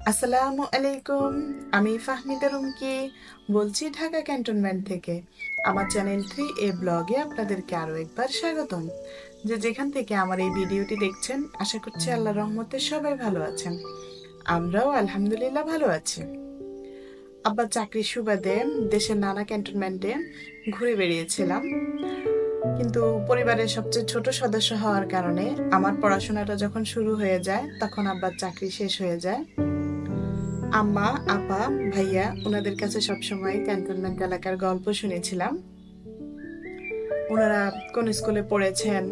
আসসালামু আলাইকুম। আমি ফাহমিদা রুমকি বলছি ঢাকা ক্যান্টনমেন্ট থেকে। আমার চ্যানেল 3A ব্লগে আপনাদেরকে আরো একবার স্বাগতম। যেখান থেকে আমার এই ভিডিওটি দেখছেন, আশা করছি আল্লাহর রহমতে সবাই ভালো আছেন। আমরাও আলহামদুলিল্লাহ ভালো আছি। আব্বা চাকরির সুবাদে দেশের নানা ক্যান্টনমেন্টে ঘুরে বেরিয়েছিলাম, কিন্তু পরিবারের সবচেয়ে ছোট সদস্য হওয়ার কারণে আমার পড়াশোনাটা যখন শুরু হয়ে যায় তখন আব্বার চাকরি শেষ হয়ে যায়। আম্মা, আপা, ভাইয়া ওনাদের কাছে সবসময় ক্যান্টনমেন্ট এলাকার গল্প শুনেছিলাম। ওনারা কোন স্কুলে পড়েছেন,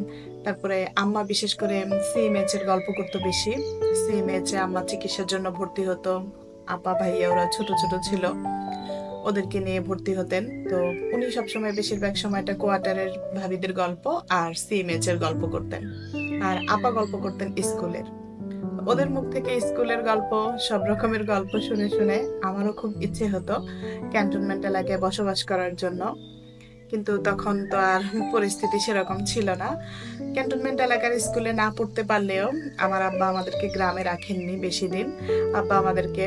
তারপরে আম্মা বিশেষ করে সিএমএইচ এর গল্প করতো বেশি। সিএমএইচ এ আম্মা চিকিৎসার জন্য ভর্তি হতো। আপা ভাইয়া ওরা ছোট ছোট ছিল, ওদেরকে নিয়ে ভর্তি হতেন। তো উনি সবসময় বেশিরভাগ সময়টা কোয়ার্টারের ভাবিদের গল্প আর সিএমএইচ এর গল্প করতেন, আর আপা গল্প করতেন স্কুলের। ওদের মুখ থেকে স্কুলের গল্প, সব রকমের গল্প শুনে শুনে আমারও খুব ইচ্ছে হতো ক্যান্টনমেন্ট এলাকায় বসবাস করার জন্য। কিন্তু তখন তো আর পরিস্থিতি সেরকম ছিল না। ক্যান্টনমেন্ট এলাকার স্কুলে না পড়তে পারলেও আমার আব্বা আমাদেরকে গ্রামে রাখেননি বেশি দিন। আব্বা আমাদেরকে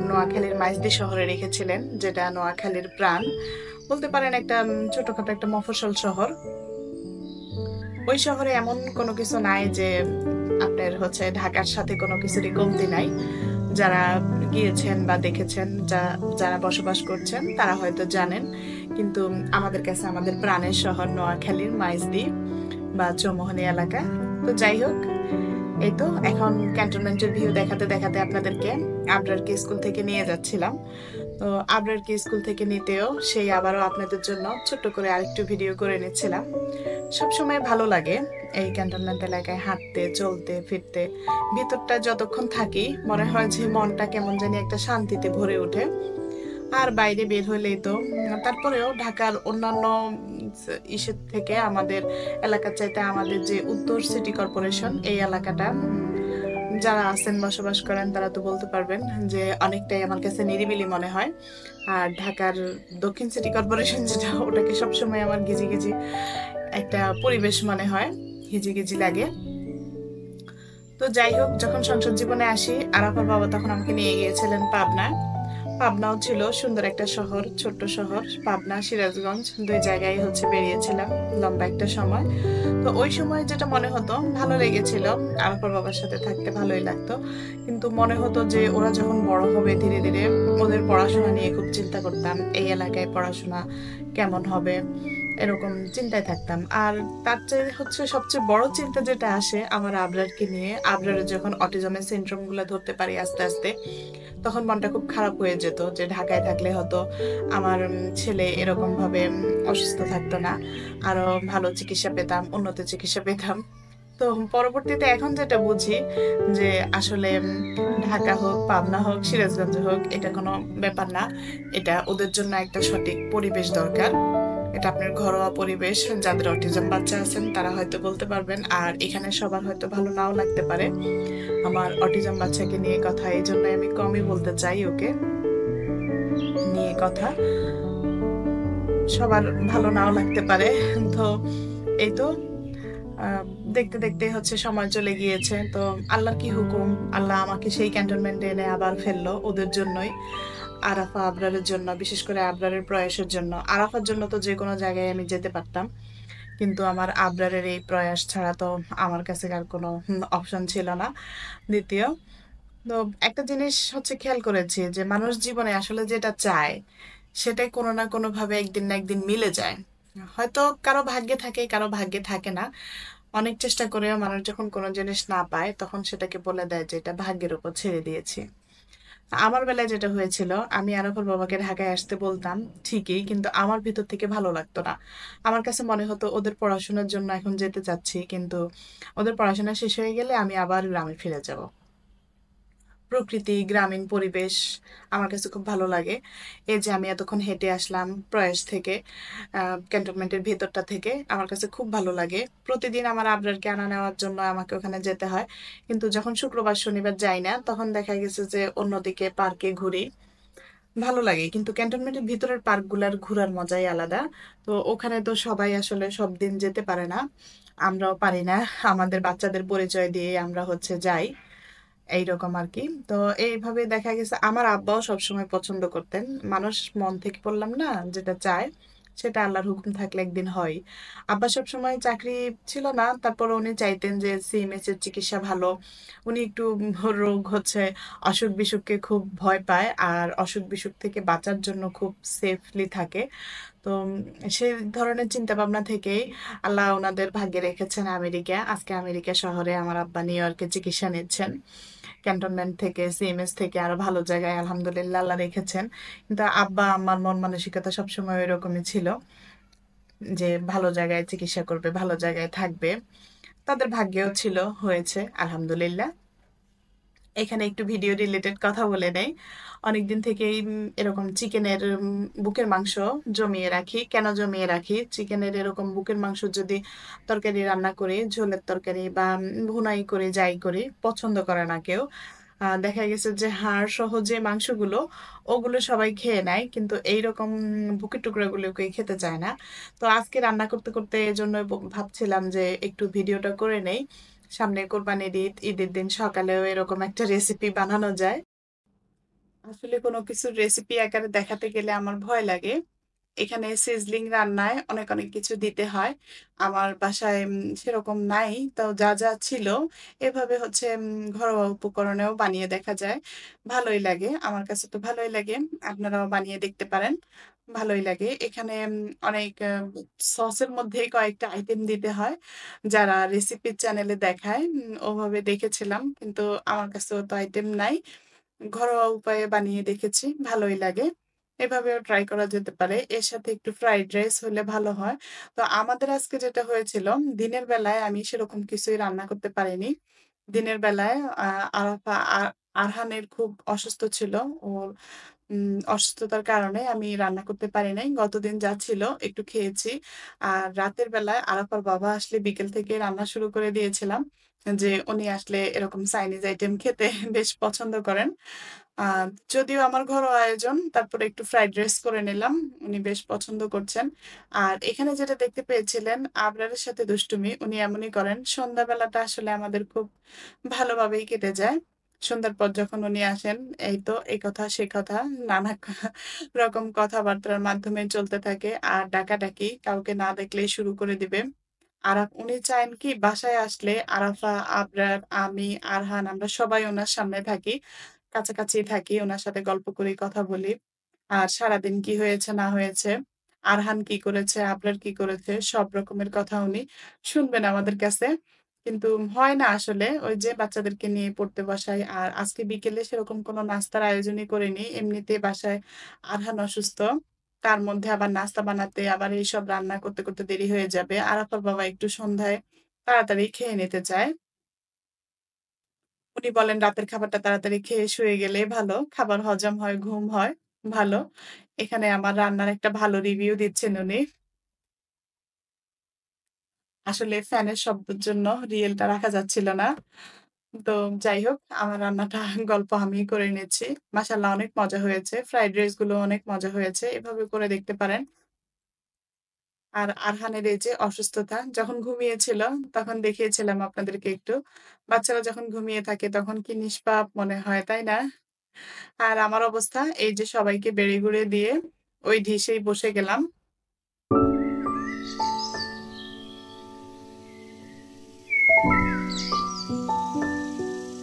নোয়াখালীর মাইজদি শহরে রেখেছিলেন, যেটা নোয়াখালীর প্রাণ বলতে পারেন। একটা ছোটখাটো একটা মফস্বল শহর। ওই শহরে এমন কোনো কিছু নাই যে আপনার ঢাকার সাথে কোনো কিছুরই কমতি নাই। যারা গিয়েছেন বা দেখেছেন, যারা বসবাস করছেন তারা হয়তো জানেন। কিন্তু আমাদের কাছে আমাদের প্রাণের শহর নোয়াখালীর মাইজদি বা চৌমোহনী এলাকা। তো যাই হোক, এই তো এখন ক্যান্টনমেন্টের ভিউ দেখাতে দেখাতে আপনাদেরকে আবরারকে স্কুল থেকে নিয়ে যাচ্ছিলাম। তো আবরারকে স্কুল থেকে নিতেও সেই আবারও আপনাদের জন্য ছোট্ট করে আরেকটু ভিডিও করে নিচ্ছিলাম। সবসময় ভালো লাগে এই ক্যান্টনমেন্ট এলাকায় হাঁটতে, চলতে, ফিরতে। ভিতরটা যতক্ষণ থাকি মনে হয় যে মনটা কেমন জানি একটা শান্তিতে ভরে ওঠে। আর বাইরে বের হলেই তো তারপরেও ঢাকার অন্যান্য ইসের থেকে আমাদের এলাকার চাইতে আমাদের যে উত্তর সিটি কর্পোরেশন এই এলাকাটা, যারা আছেন বসবাস করেন তারা তো বলতে পারবেন যে অনেকটাই আমার কাছে নিরিবিলি মনে হয়। আর ঢাকার দক্ষিণ সিটি কর্পোরেশন যেটা, ওটাকে সবসময় আমার গিজি গিজি একটা পরিবেশ মনে হয়, হিজিগিজি লাগে। তো যাই হোক, যখন সংসদ জীবনে আসি, আরাফার বাবা তখন আমাকে নিয়ে গিয়েছিলেন পাবনা। পাবনাও ছিল সুন্দর একটা শহর, ছোট্ট শহর। পাবনা, সিরাজগঞ্জ দুই জায়গায় বেরিয়েছিলাম লম্বা একটা সময়। তো ওই সময় যেটা মনে হতো, ভালো লেগেছিল, আরাফার বাবার সাথে থাকতে ভালোই লাগতো। কিন্তু মনে হতো যে ওরা যখন বড় হবে ধীরে ধীরে, ওদের পড়াশোনা নিয়ে খুব চিন্তা করতাম। এই এলাকায় পড়াশোনা কেমন হবে, এরকম চিন্তায় থাকতাম। আর তার চেয়ে সবচেয়ে বড় চিন্তা যেটা আসে আমার আবরারকে নিয়ে। আবরারের যখন অটিজমের সিনড্রোম গুলো ধরতে পারি আস্তে আস্তে, তখন মনটা খুব খারাপ হয়ে যেত যে ঢাকায় থাকলে হয়তো আমার ছেলে এরকম ভাবে অসুস্থ থাকতো না, আরো ভালো চিকিৎসা পেতাম, উন্নত চিকিৎসা পেতাম। তো পরবর্তীতে এখন যেটা বুঝি যে আসলে ঢাকা হোক, পাবনা হোক, সিরাজগঞ্জ হোক, এটা কোনো ব্যাপার না। এটা ওদের জন্য একটা সঠিক পরিবেশ দরকার। এটা আপনার ঘরোয়া পরিবেশ। যাদের অটিজম বাচ্চা আছেন তারা হয়তো বলতে পারবেন, আর এখানে সবার হয়তো ভালো নাও লাগতে পারে আমার অটিজম বাচ্চাকে নিয়ে কথা। এই জন্য আমি কমই বলতে চাই ওকে নিয়ে কথা, সবার ভালো নাও লাগতে পারে। তো এই তো আহ, দেখতে দেখতে সময় চলে গিয়েছে। তো আল্লাহর কি হুকুম, আল্লাহ আমাকে সেই ক্যান্টনমেন্টে এনে আবার ফেললো ওদের জন্যই। আরাফা আবরারের জন্য, বিশেষ করে আবরারের প্রয়াসের জন্য। আরাফার জন্য তো যে কোনো জায়গায় আমি যেতে পারতাম, কিন্তু আমার আবরারের এই প্রয়াস ছাড়া তো আমার কাছে আর কোনো অপশন ছিল না। দ্বিতীয়, তো একটা জিনিস খেয়াল করেছি যে মানুষ জীবনে আসলে যেটা চায় সেটাই কোনো না কোনো ভাবে একদিন না একদিন মিলে যায়। হয়তো কারো ভাগ্যে থাকে, কারো ভাগ্যে থাকে না। অনেক চেষ্টা করেও মানুষ যখন কোনো জিনিস না পায় তখন সেটাকে বলে দেয় যে এটা ভাগ্যের উপর ছেড়ে দিয়েছি। আমার বেলায় যেটা হয়েছিল, আমি আরাফার বাবাকে ঢাকায় আসতে বলতাম ঠিকই, কিন্তু আমার ভিতর থেকে ভালো লাগতো না। আমার কাছে মনে হতো ওদের পড়াশোনার জন্য এখন যেতে চাচ্ছি, কিন্তু ওদের পড়াশোনা শেষ হয়ে গেলে আমি আবার গ্রামে ফিরে যাব। প্রকৃতি, গ্রামীণ পরিবেশ আমার কাছে খুব ভালো লাগে। এই যে আমি এতক্ষণ হেঁটে আসলাম প্রয়াস থেকে, ক্যান্টনমেন্টের ভেতরটা থেকে, আমার কাছে খুব ভালো লাগে। প্রতিদিন আমার আবরারকে আনা নেওয়ার জন্য আমাকে ওখানে যেতে হয়, কিন্তু যখন শুক্রবার শনিবার যাই না তখন দেখা গেছে যে অন্যদিকে পার্কে ঘুরি। ভালো লাগে, কিন্তু ক্যান্টনমেন্টের ভিতরের পার্কগুলার ঘোরার মজাই আলাদা। তো ওখানে তো সবাই আসলে সব দিন যেতে পারে না, আমরাও পারি না। আমাদের বাচ্চাদের পরিচয় দিয়ে আমরা যাই। এইরকম আরকি। তো এইভাবে দেখা গেছে আমার আব্বাও সবসময় পছন্দ করতেন। মানুষ মন থেকে বললাম না? যেটা চায় সেটা আল্লাহর হুকুম থাকলে একদিন হয়। আব্বা সবসময় চাকরি ছিল না। তারপরও উনি চাইতেন যে সিএমএইচ এর চিকিৎসা ভালো। উনি একটু রোগ হচ্ছে অসুখ-বিসুখকে খুব ভয় পায়। আর অসুখ-বিসুখ থেকে বাঁচার জন্য খুব সেফলি থাকে। তো সেই ধরনের চিন্তাভাবনা থেকেই আল্লাহ উনাদের ভাগ্যে রেখেছেন আমেরিকা। আজকে আমেরিকা শহরে আমার আব্বা নিউ ইয়র্কে চিকিৎসা নিচ্ছেন। ক্যান্টনমেন্ট থেকে, সিএমএস থেকে আরো ভালো জায়গায় আলহামদুলিল্লাহ আল্লাহ রেখেছেন। কিন্তু আব্বা আম্মার মন মানসিকতা সবসময় ওইরকমই ছিল যে ভালো জায়গায় চিকিৎসা করবে, ভালো জায়গায় থাকবে। তাদের ভাগ্যেও ছিল, হয়েছে আলহামদুলিল্লাহ। এখানে একটু ভিডিও রিলেটেড কথা বলে নেই। অনেকদিন থেকেই এরকম চিকেনের বুকের মাংস জমিয়ে রাখি। কেন জমিয়ে রাখি? চিকেনের এরকম বুকের মাংস যদি তরকারি রান্না করি, ঝোলের তরকারি বা ভুনাই করে যাই করি, পছন্দ করে না কেউ। দেখা গেছে যে হাড় সহ যে মাংসগুলো, ওগুলো সবাই খেয়ে নেয়। কিন্তু এইরকম বুকের টুকরাগুলো কেউ খেতে চায় না। তো আজকে রান্না করতে, করতে এজন্য ভাবছিলাম যে একটু ভিডিওটা করে নেই। সামনে কোরবানির ঈদ, ঈদের দিন সকালেও এরকম একটা রেসিপি বানানো যায়। আসলে কোনো কিছুর রেসিপি আকারে দেখাতে গেলে আমার ভয় লাগে। এখানে সিজলিং রান্নায় অনেক, অনেক কিছু দিতে হয়। আমার বাসায় সেরকম নাই। তো যা, যা ছিল এভাবে হচ্ছে ঘরোয়া উপকরণেও বানিয়ে দেখা যায়। ভালোই লাগে। আমার কাছে তো ভালোই লাগে। আপনারাও বানিয়ে দেখতে পারেন। ভালোই লাগে। এখানে অনেক সসের মধ্যেই কয়েকটা আইটেম দিতে হয়। যারা রেসিপি চ্যানেলে দেখায় ওভাবে দেখেছিলাম। কিন্তু আমার কাছে অত আইটেম নাই। ঘরোয়া উপায়ে বানিয়ে দেখেছি, ভালোই লাগে। এভাবেও ট্রাই করা যেতে পারে। এর সাথে একটু ফ্রাইড রাইস হলে ভালো হয়। তো আমাদের আজকে যেটা হয়েছিল, দিনের বেলায় আমি সেরকম কিছুই রান্না করতে পারিনি। দিনের বেলায় আরাফা আরহানের খুব অসুস্থ ছিল। ওর অসুস্থতার কারণে আমি রান্না করতে পারি নাই। গতদিন যা ছিল একটু খেয়েছি। আর রাতের বেলায় আরাফার বাবা আসলে বিকেল থেকে রান্না শুরু করে দিয়েছিলাম। যে উনি আসলে এরকম চাইনিজ আইটেম খেতে বেশ পছন্দ করেন। আ যদিও আমার ঘরোয়া আয়োজন, তারপরে একটু ফ্রাইড রাইস করে নিলাম। উনি বেশ পছন্দ করছেন। আর এখানে যেটা দেখতে পেয়েছিলেন আবরারের সাথে দুষ্টুমি, উনি এমনই করেন। সন্ধ্যাবেলাটা আসলে আমাদের খুব ভালোভাবেই কেটে যায়। সন্ধ্যার পর যখন উনি আসেন, এই তো এই কথা সে কথা নানা রকম কথাবার্তার মাধ্যমে চলতে থাকে। আর ডাকাডাকি কাউকে না দেখলেই শুরু করে দিবে। উনি চান কি বাসায় আসলে আরাফা, আবরার, আমি, আরহান আমরা সবাই উনার সামনে থাকি। কাছাকাছি থাকি, উনার সাথে গল্প করি, কথা বলি। আর সারাদিন কি হয়েছে না হয়েছে, আরহান কি করেছে, আবরার কি করেছে, সব রকমের কথা উনি শুনবেন আমাদের কাছে। কিন্তু হয় না আসলে ওই যে বাচ্চাদেরকে নিয়ে পড়তে বসাই। আর আজকে বিকেলে সেরকম কোনো নাস্তার আয়োজনই করিনি। এমনিতেই বাসায় আরহান অসুস্থ। তার মধ্যে আবার নাস্তা বানাতে, আবার এইসব রান্না করতে, করতে দেরি হয়ে যাবে। আরাফার বাবা একটু সন্ধ্যায় তাড়াতাড়ি খেয়ে নিতে চায়। উনি বলেন রাতের খাবারটা তাড়াতাড়ি খেয়ে শুয়ে গেলেই ভালো। খাবার হজম হয়, ঘুম হয় ভালো। এখানে আমার রান্নার একটা ভালো রিভিউ দিচ্ছেন উনি। আসলে ফ্যানের শব্দের জন্য রিয়েলটা রাখা যাচ্ছিল না। তো যাই হোক আমার রান্নাটা গল্প আমিই করে নিচ্ছি। মাশাআল্লাহ অনেক মজা হয়েছে। ফ্রাইড রাইস গুলো অনেক মজা হয়েছে। এভাবে করে দেখতে পারেন। আর আরহানের এই যে অসুস্থতা যখন ঘুমিয়েছিল তখন দেখিয়েছিলাম আপনাদেরকে একটু। বাচ্চারা যখন ঘুমিয়ে থাকে তখন কি নিষ্পাপ মনে হয়, তাই না? আর আমার অবস্থা এই যে সবাইকে বেড়ে-গুড়ে দিয়ে ওই ঢিসেই বসে গেলাম।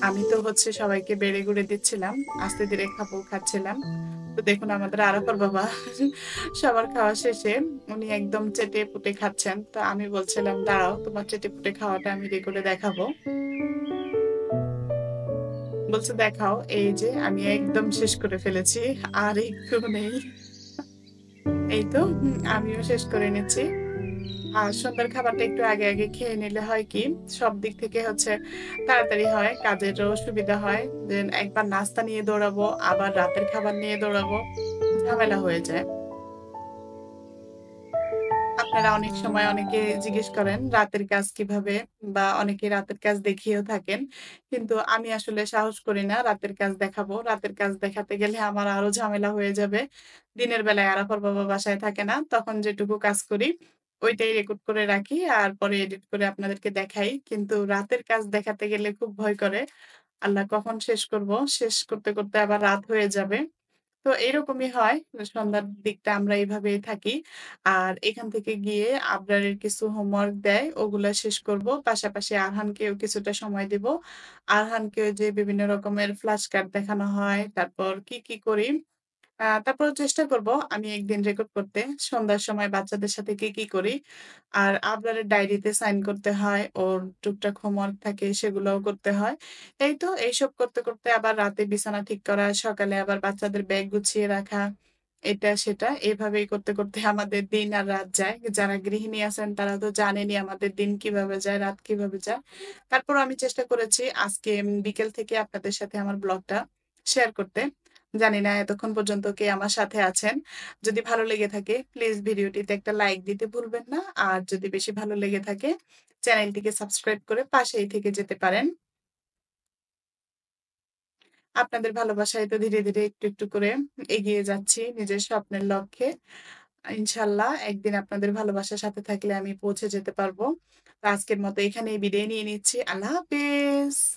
আমি তো হচ্ছে সবাইকে বেড়ে-গুড়ে দিচ্ছিলাম। আস্তে ধীরে খাচ্ছিলাম। তো দেখুন আমাদের আরাফার বাবা সবার খাওয়া শেষে উনি একদম চেটে-পুটে খাচ্ছেন। তো আমি বলছিলাম, "দাঁড়াও তোমার চেটে-পুটে খাওয়াটা আমি রেকর্ডে দেখাবো।" বলছে, "দেখাও।" এই যে আমি একদম শেষ করে ফেলেছি। আর একটু নেই। এই তো আমিও শেষ করে নিচ্ছি। আর সন্ধ্যার খাবারটা একটু আগে, আগে খেয়ে নিলে হয় কি, সব দিক থেকে হচ্ছে তাড়াতাড়ি হয়, কাজেরও সুবিধা হয়। দেন একবার নাস্তা নিয়ে দৌড়াবো, আবার রাতের খাবার নিয়ে দৌড়াবো। ঝামেলা হয়ে যায়। আপনারা অনেক সময় অনেকে জিজ্ঞেস করেন রাতের কাজ কিভাবে? বা অনেকে রাতের কাজ দেখিয়েও থাকেন। কিন্তু আমি আসলে সাহস করি না রাতের কাজ দেখাবো। রাতের কাজ দেখাতে গেলে আমার আরো ঝামেলা হয়ে যাবে। দিনের বেলায় আরাফার বাবা বাসায় থাকে না। তখন যেটুকু কাজ করি ওইটাই রেকর্ড করে রাখি আর পরে এডিট করে আপনাদেরকে দেখাই। কিন্তু রাতের কাজ দেখাতে গেলে খুব ভয় করে। আল্লাহ কখন শেষ করব? শেষ করতে, করতে আবার রাত হয়ে যাবে। তো এরকমই হয়। সন্ধ্যার দিকটা আমরা এভাবেই থাকি। আর এখান থেকে গিয়ে আবরারের কিছু হোমওয়ার্ক দেয়, ওগুলা শেষ করব। পাশাপাশি আরহানকেও কিছুটা সময় দিব। আরহানকেও যে বিভিন্ন রকমের ফ্ল্যাশ কার্ড দেখানো হয়, তারপর কি, কি করি তারপরেও চেষ্টা করব আমি একদিন রেকর্ড করতে। সন্ধ্যার সময় বাচ্চাদের সাথে কি, কি করি। আর আবরারের ডায়েরিতে সাইন করতে হয়। ওর টুকটাক হোমওয়ার্ক থাকে সেগুলোও করতে হয়। এই তো এইসব করতে, করতে আবার রাতে বিছানা ঠিক করা, সকালে আবার বাচ্চাদের ব্যাগ গুছিয়ে রাখা। এটা সেটা এভাবেই করতে, করতে আমাদের দিন আর রাত যায়। যারা গৃহিণী আছেন তারা তো জানেনই আমাদের দিন কিভাবে যায়, রাত কিভাবে যায়। তারপরও আমি চেষ্টা করেছি আজকে বিকেল থেকে আপনাদের সাথে আমার ব্লগটা শেয়ার করতে। জানি না এতক্ষণ পর্যন্ত কে আমার সাথে আছেন। যদি ভালো লেগে থাকে প্লিজ ভিডিওটিতে একটা লাইক দিতে ভুলবেন না। আর যদি বেশি ভালো লেগে থাকে চ্যানেলটিকে সাবস্ক্রাইব করে পাশেই থেকে যেতে পারেন। আপনাদের ভালোবাসায় তো ধীরে, ধীরে একটু, একটু করে এগিয়ে যাচ্ছি নিজের স্বপ্নের লক্ষ্যে। ইনশাআল্লাহ একদিন আপনাদের ভালোবাসার সাথে থাকলে আমি পৌঁছে যেতে পারবো। তো আজকের মতো এখানেই বিদায় নিয়ে নিচ্ছি। আল্লাহ হাফেজ।